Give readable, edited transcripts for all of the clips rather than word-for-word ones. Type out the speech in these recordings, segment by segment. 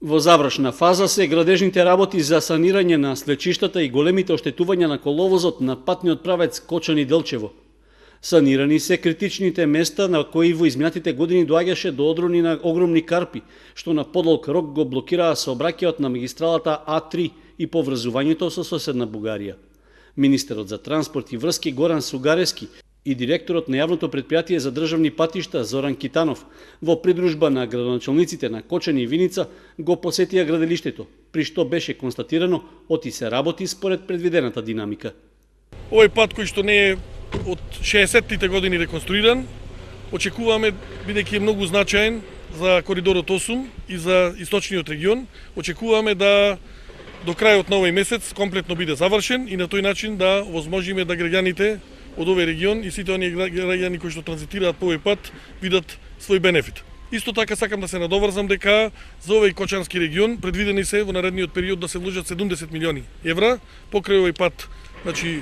Во завршна фаза се градежните работи за санирање на слечиштата и големите оштетувања на коловозот на патниот правец Кочани-Делчево. Санирани се критичните места на кои во изминатите години доаѓаше до одрони на огромни карпи, што на подолг рок го блокираа сообраќајот на магистралата А3 и поврзувањето со соседна Бугарија. Министерот за транспорт и врски Горан Сугаревски и директорот на јавното предпријатие за државни патишта Зоран Китанов во придружба на градоначалниците на Кочани и Виница го посетија граделиштето, при што беше констатирано оти се работи според предвидената динамика. Овој пат кој што не е од 60-тите години реконструиран, очекуваме, бидејќи е многу значаен за коридорот 8 и за источниот регион, очекуваме да до крајот на овој месец комплетно биде завршен и на тој начин да овозможиме да граѓаните од овој регион и сите оние граѓани кои што транзитираат по овој пат видат свој бенефит. Исто така сакам да се надоврзам дека за овој Кочански регион предвидени се во наредниот период да се вложат 70 милиони евра покрај овој пат, значи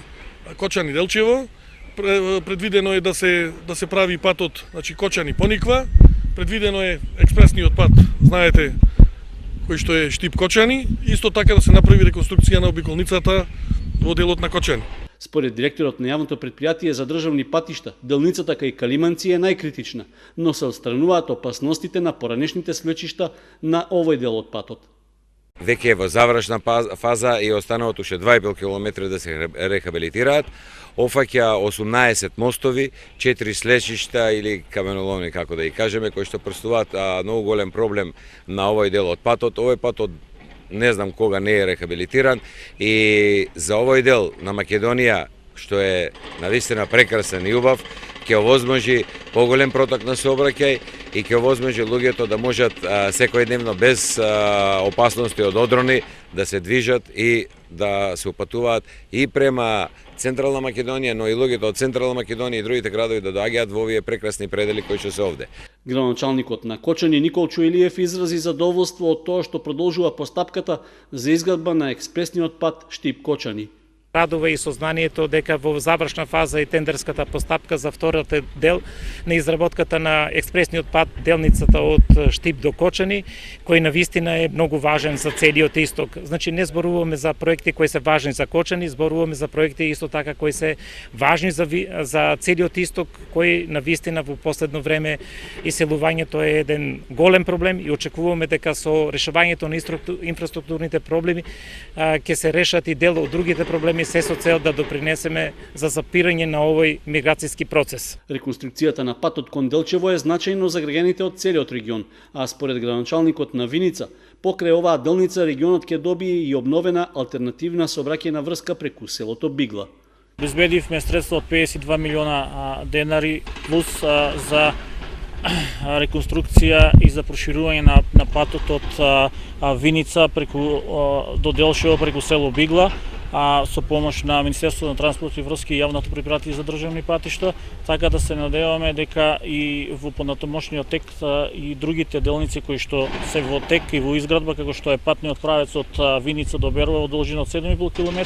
Кочани-Делчево. Предвидено е да се прави патот, значи Кочани-Пониква, предвидено е експресниот пат, знаете, кој што е Штип-Кочани, исто така да се направи реконструкција на обиколницата во делот на Кочани. Според директорот на јавното предпријатие за државни патишта, делницата кај Калиманци е најкритична, но се отстрануваат опасностите на поранешните свлечишта на овој дел од патот. Веќе е во завршна фаза и остануваат уште 2,5 км да се рехабилитираат. Офаќа 18 мостови, 4 слечишта или каменоломни, како да ги кажеме, кои што представуваат многу голем проблем на овој дел од патот. Овој патот не знам кога не е рехабилитиран и за овој дел на Македонија, што е навистина прекрасен и убав, ќе овозможи поголем проток на сообраќај и ќе овозможи луѓето да можат секојдневно без опасности од одрони да се движат и да се упатуваат и према Централна Македонија, но и луѓето од Централна Македонија и другите градови да доаѓаат во овие прекрасни предели кои што се овде. Градоначалникот на Кочани Никол Чуелиев изрази задоволство од тоа што продолжува постапката за изградба на експресниот пат Штип-Кочани. Радува и сознанието дека во завршна фаза и тендерската постапка за вториот дел на изработката на експресниот пат делницата од Штип до Кочани, кој навистина е многу важен за целиот исток. Значи не зборуваме за проекти кои се важни за Кочани, зборуваме за проекти исто така кои се важни за целиот исток, кој навистина во последно време иселувањето е еден голем проблем и очекуваме дека со решавањето на инфраструктурните проблеми ќе се решат и дел од другите проблеми, се со цел да допринесеме за запирање на овој миграцијски процес. Реконструкцијата на патот кон Делчево е значајно за граѓаните од целиот регион, а според градоначалникот на Виница, покрај оваа делница регионот ќе добие и обновена алтернативна сообраќајна врска преку селото Бигла. Обезбедивме средства од 52 милиона денари плюс за реконструкција и за проширување на патот од Виница до Делчево преку село Бигла, со помош на Министерството на транспорт и врски и јавното предпријатие за државни патишта, така да се надеваме дека и во понатамошниот тек и другите делници кои што се во тек и во изградба, како што е патниот правец од Виница до Берова во должина од 7,5 км,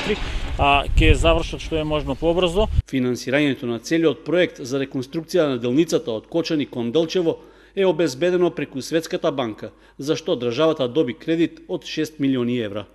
ќе завршат што е можно побрзо. Финансирањето на целиот проект за реконструкција на делницата од Кочани кон Делчево е обезбедено преку Светската банка, за што државата доби кредит од 6 милиони евра.